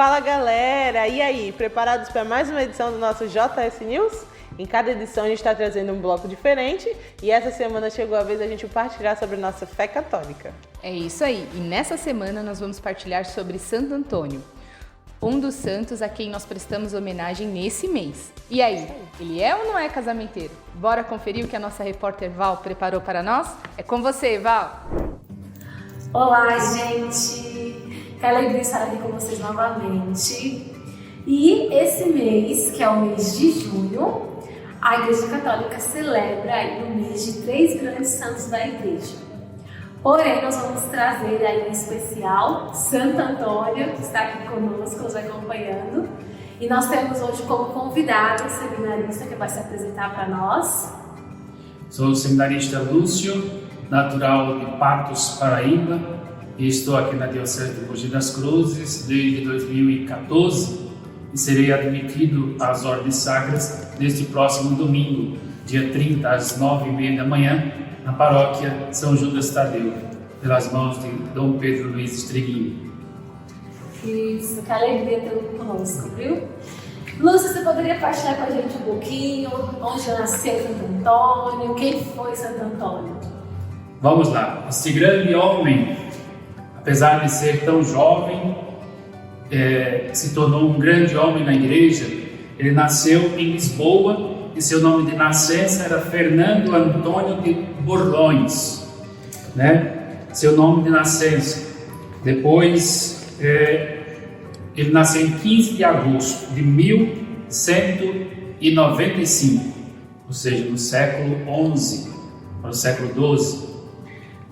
Fala galera, e aí, preparados para mais uma edição do nosso JS News? Em cada edição a gente está trazendo um bloco diferente e essa semana chegou a vez da gente partilhar sobre nossa fé católica. É isso aí, e nessa semana nós vamos partilhar sobre Santo Antônio, um dos santos a quem nós prestamos homenagem nesse mês. E aí, ele é ou não é casamenteiro? Bora conferir o que a nossa repórter Val preparou para nós? É com você, Val! Olá, gente! Que alegria estar aqui com vocês novamente. E esse mês, que é o mês de junho, a Igreja Católica celebra aí o mês de 3 grandes santos da Igreja. Porém, nós vamos trazer aí em especial Santo Antônio, que está aqui conosco, nos acompanhando. E nós temos hoje como convidado o seminarista que vai se apresentar para nós. Sou o seminarista Lúcio, natural de Patos, Paraíba. E estou aqui na Diocese de Mogi das Cruzes desde 2014 e serei admitido às ordens sacras neste próximo domingo, dia 30, às 9h30 da manhã, na paróquia São Judas Tadeu, pelas mãos de Dom Pedro Luiz Estreguinho. Isso, que alegria tê-lo conosco, viu? Lúcia, você poderia partilhar com a gente um pouquinho onde nasceu Santo Antônio, quem foi Santo Antônio? Vamos lá, esse grande homem, apesar de ser tão jovem, se tornou um grande homem na igreja. Ele nasceu em Lisboa e seu nome de nascença era Fernando Antônio de Borlões, né? Seu nome de nascença. Depois, ele nasceu em 15 de agosto de 1195, ou seja, no século XI, para o século XII.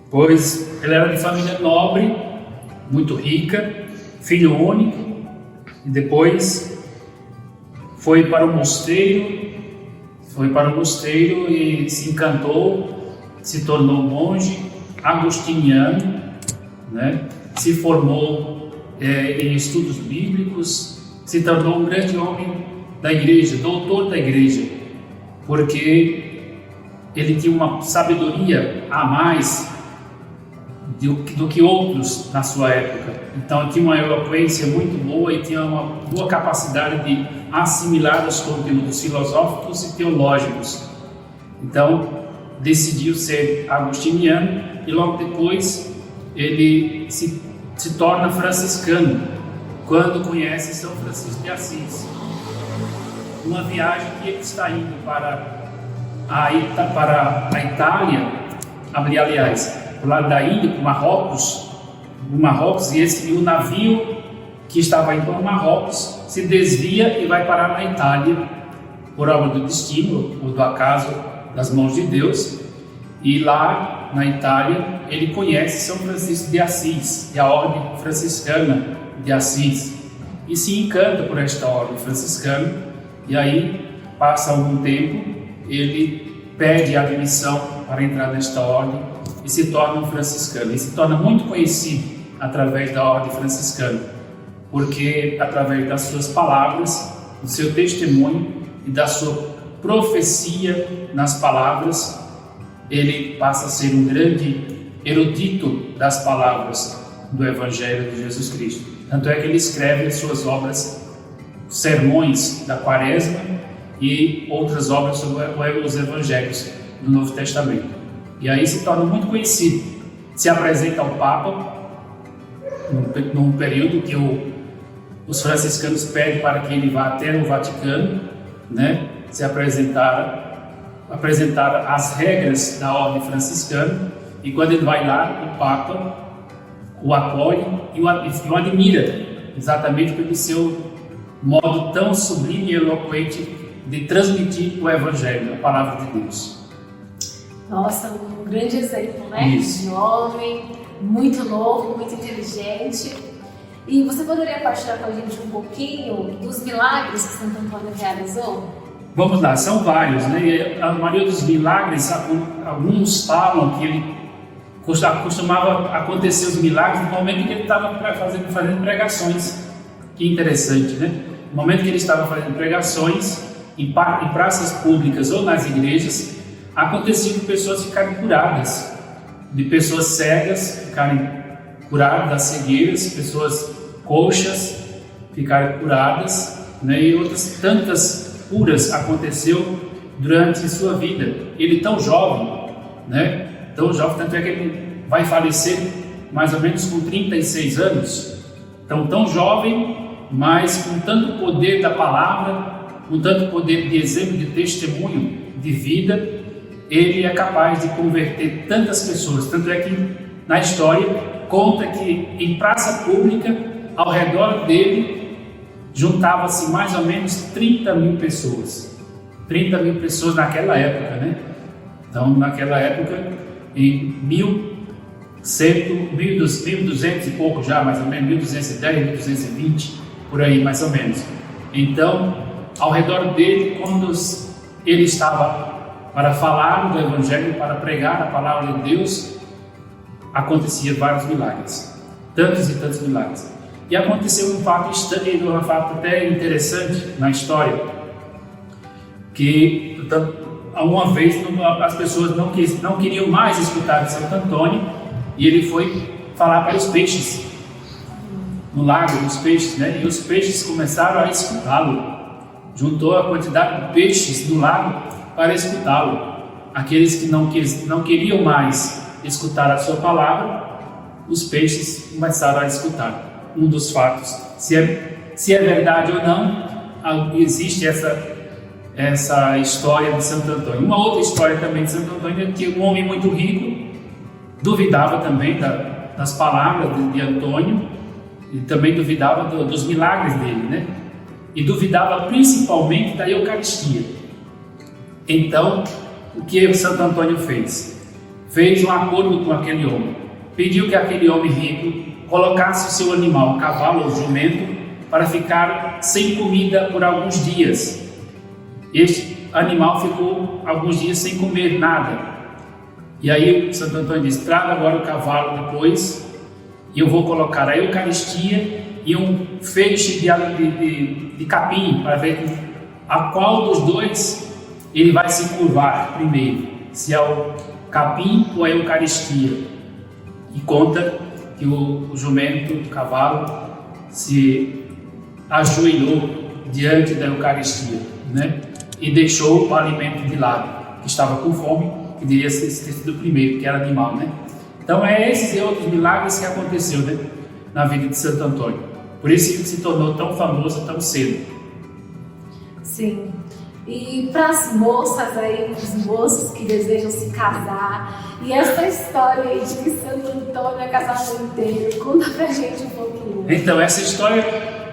Pois ele era de família nobre, muito rica, filho único, e depois foi para o mosteiro e se encantou, se tornou monge agostiniano, né? Se formou em estudos bíblicos, se tornou um grande homem da igreja, doutor da igreja, porque ele tinha uma sabedoria a mais do que outros na sua época. Então tinha uma eloquência muito boa e tinha uma boa capacidade de assimilar os conteúdos filosóficos e teológicos. Então decidiu ser agostiniano e logo depois ele se torna franciscano quando conhece São Francisco de Assis. Uma viagem que ele está indo para a Itália, aliás, do lado da Índia, para Marrocos, e o navio que estava indo para Marrocos se desvia e vai parar na Itália, por obra do destino, ou do acaso das mãos de Deus. E lá na Itália ele conhece São Francisco de Assis e a ordem franciscana de Assis e se encanta por esta ordem franciscana. E aí passa algum tempo, ele pede admissão para entrar nesta ordem e se torna um franciscano, e se torna muito conhecido através da ordem franciscana, porque através das suas palavras, do seu testemunho e da sua profecia nas palavras, ele passa a ser um grande erudito das palavras do Evangelho de Jesus Cristo. Tanto é que ele escreve as suas obras, sermões da Quaresma e outras obras sobre os Evangelhos do Novo Testamento. E aí se torna muito conhecido. Se apresenta ao Papa num período que os franciscanos pedem para que ele vá até o Vaticano, né? Se apresentar as regras da ordem franciscana. E quando ele vai lá, o Papa o acolhe e o admira, exatamente pelo seu modo tão sublime e eloquente de transmitir o Evangelho, a palavra de Deus. Nossa, um grande exemplo, né? Isso. De homem, muito novo, muito inteligente. E você poderia partilhar com a gente um pouquinho dos milagres que Santo Antônio realizou? Vamos lá, são vários, né? E a maioria dos milagres, alguns falam que ele costumava acontecer os milagres no momento em que ele estava fazendo pregações. Que interessante, né? No momento que ele estava fazendo pregações em praças públicas ou nas igrejas, acontecia de pessoas ficarem curadas, de pessoas cegas ficarem curadas das cegueiras, pessoas coxas, ficaram curadas, né? E outras tantas curas aconteceu durante sua vida. Ele tão jovem, né? Tão jovem, tanto é que ele vai falecer mais ou menos com 36 anos. Então, tão jovem, mas com tanto poder da palavra, com tanto poder de exemplo, de testemunho, de vida, ele é capaz de converter tantas pessoas. Tanto é que na história conta que em praça pública, ao redor dele, juntava-se mais ou menos 30 mil pessoas. 30 mil pessoas naquela época, né? Então, naquela época, em 1200 e pouco já, mais ou menos, 1210, 1220, por aí, mais ou menos. Então, ao redor dele, quando ele estava para falar do Evangelho, para pregar a palavra de Deus, acontecia vários milagres, tantos e tantos milagres. E aconteceu um fato até interessante na história, que uma vez as pessoas não queriam mais escutar de Santo Antônio, e ele foi falar para os peixes, no lago dos peixes, né? E os peixes começaram a escutá-lo. Juntou a quantidade de peixes no lago para escutá-lo. Aqueles que não queriam mais escutar a sua palavra, os peixes começaram a escutar. Um dos fatos, se é verdade ou não, existe essa história de Santo Antônio. Uma outra história também de Santo Antônio é que um homem muito rico duvidava também das palavras de Antônio, e também duvidava dos milagres dele, né? E duvidava principalmente da Eucaristia. Então, o que Santo Antônio fez? Fez um acordo com aquele homem. Pediu que aquele homem rico colocasse o seu animal, o cavalo ou jumento, para ficar sem comida por alguns dias. Este animal ficou alguns dias sem comer nada. E aí Santo Antônio disse: traga agora o cavalo depois, e eu vou colocar a Eucaristia e um feixe de capim, para ver a qual dos dois ele vai se curvar primeiro, se é o capim ou a Eucaristia. E conta que o jumento, o cavalo, se ajoelhou diante da Eucaristia, né? E deixou o alimento de lado, que estava com fome, que deveria ter sido o primeiro, que era animal, né? Então é esses e outros milagres que aconteceu, né, na vida de Santo Antônio. Por isso ele se tornou tão famoso tão cedo. Sim. E para as moças aí, os moços que desejam se casar, e essa história aí de que Santo Antônio é casamenteiro, conta pra gente um pouquinho. Então, essa história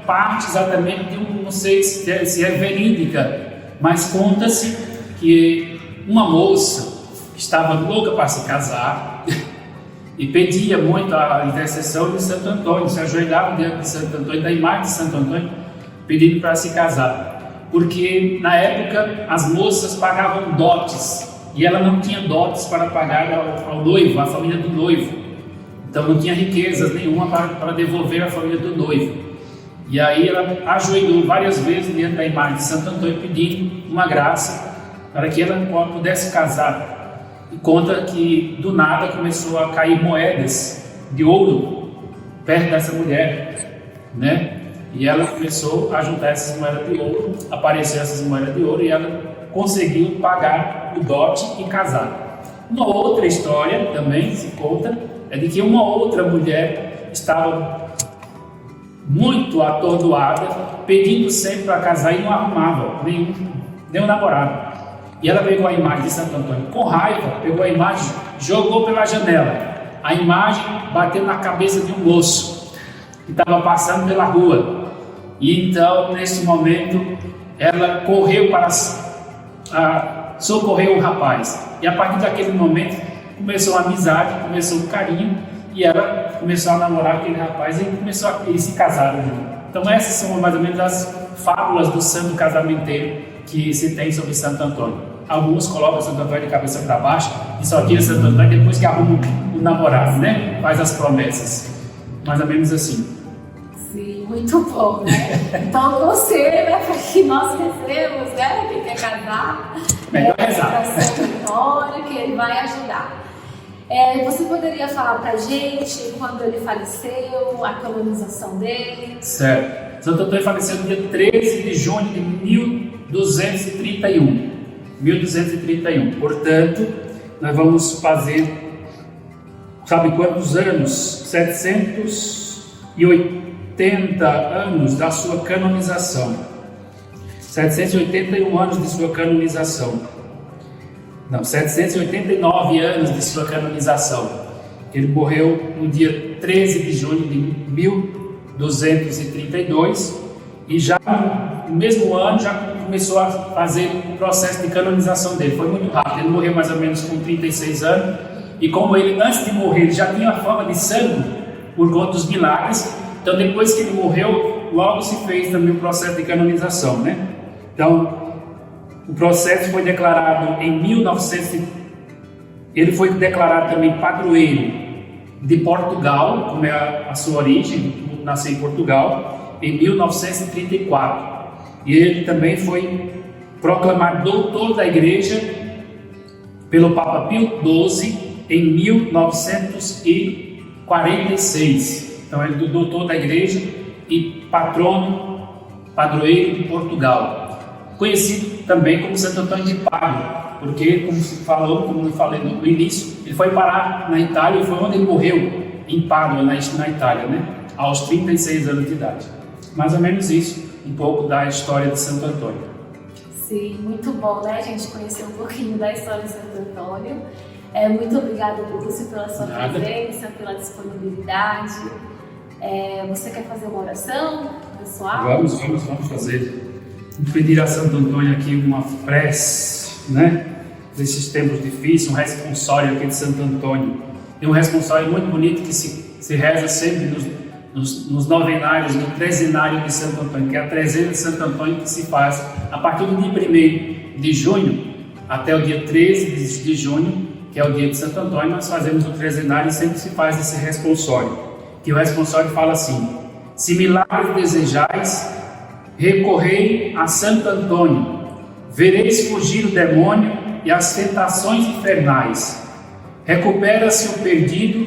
parte exatamente de não sei se é verídica, mas conta-se que uma moça estava louca para se casar e pedia muito a intercessão de Santo Antônio, se ajoelhava diante de Santo Antônio, da imagem de Santo Antônio, pedindo para se casar. Porque na época as moças pagavam dotes e ela não tinha dotes para pagar ao noivo, à família do noivo. Então não tinha riquezas nenhuma para devolver à família do noivo. E aí ela ajoelhou várias vezes diante da imagem de Santo Antônio, pedindo uma graça para que ela pudesse casar. E conta que do nada começou a cair moedas de ouro perto dessa mulher, né? E ela começou a juntar essas moedas de ouro, apareceram essas moedas de ouro, e ela conseguiu pagar o dote e casar. Uma outra história também se conta é de que uma outra mulher estava muito atordoada, pedindo sempre para casar e não arrumava nenhum namorado. E ela pegou a imagem de Santo Antônio com raiva, pegou a imagem, jogou pela janela. A imagem bateu na cabeça de um moço que estava passando pela rua. E então, nesse momento, ela correu para socorrer o rapaz. E a partir daquele momento, começou a amizade, começou o carinho, e ela começou a namorar aquele rapaz e eles se casaram. Então, essas são mais ou menos as fábulas do santo casamenteiro que se tem sobre Santo Antônio. Alguns colocam Santo Antônio de cabeça para baixo e só tira Santo Antônio depois que arruma o namorado, né? Faz as promessas. Mais ou menos assim. Sim, muito bom, né? Então, você, né, que nós recebemos, né, quem quer casar, melhor rezar. Para Santo Antônio, que ele vai ajudar. Você poderia falar pra gente quando ele faleceu, a canonização dele? Certo. Santo Antônio faleceu no dia 13 de junho de 1231. 1231. Portanto, nós vamos fazer, sabe quantos anos? 780 anos da sua canonização. 781 anos de sua canonização. Não, 789 anos de sua canonização. Ele morreu no dia 13 de junho de 1232 e já no mesmo ano já começou a fazer o processo de canonização dele. Foi muito rápido, ele morreu mais ou menos com 36 anos e como ele antes de morrer ele já tinha a fama de santo por conta dos milagres, então depois que ele morreu logo se fez também o processo de canonização, né? Então o processo foi declarado em 1900. Ele foi declarado também padroeiro de Portugal, como é a sua origem, nasceu em Portugal, em 1934. E ele também foi proclamado doutor da Igreja pelo Papa Pio XII em 1946. Então ele é doutor da Igreja e padroeiro de Portugal. Conhecido também como Santo Antônio de Pádua, porque, como eu falei no início, ele foi parar na Itália e foi onde ele morreu, em Pádua, na Itália, né? Aos 36 anos de idade. Mais ou menos isso, um pouco da história de Santo Antônio. Sim, muito bom, né? A gente conhecer um pouquinho da história de Santo Antônio. Muito obrigada, Lúcio, pela sua presença, pela disponibilidade. Você quer fazer uma oração, pessoal? Vamos fazer. Vamos pedir a Santo Antônio aqui uma prece, né? Desses tempos difíceis, um responsório aqui de Santo Antônio. Tem um responsório muito bonito que se reza sempre nos novenários, no trezenário de Santo Antônio, que é a trezena de Santo Antônio que se faz a partir do dia 1º de junho até o dia 13 de junho, que é o dia de Santo Antônio. Nós fazemos o trezenário e sempre se faz esse responsório, que o responsório fala assim: se milagres desejais, recorrei a Santo Antônio, vereis fugir o demônio e as tentações infernais. Recupera-se o perdido,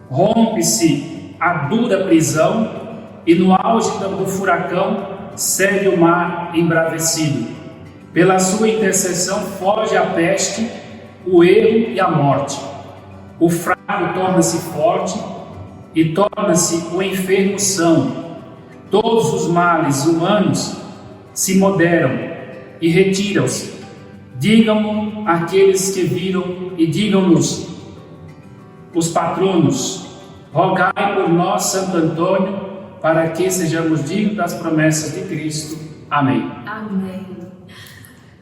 rompe-se a dura prisão e no auge do furacão segue o mar embravecido. Pela sua intercessão foge a peste, o erro e a morte. O fraco torna-se forte e torna-se o enfermo são. Todos os males humanos se moderam e retiram-se. Digam-no aqueles que viram e digam-nos os patronos: rogai por nós, Santo Antônio, para que sejamos dignos das promessas de Cristo. Amém. Amém.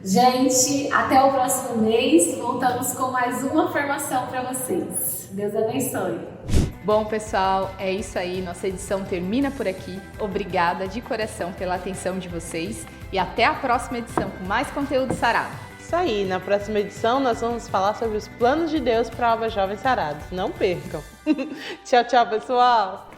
Gente, até o próximo mês. Voltamos com mais uma formação para vocês. Deus abençoe. Bom, pessoal, é isso aí. Nossa edição termina por aqui. Obrigada de coração pela atenção de vocês e até a próxima edição com mais conteúdo sarado. Isso aí, na próxima edição nós vamos falar sobre os planos de Deus para a Alba Jovens Sarados. Não percam. Tchau, tchau, pessoal!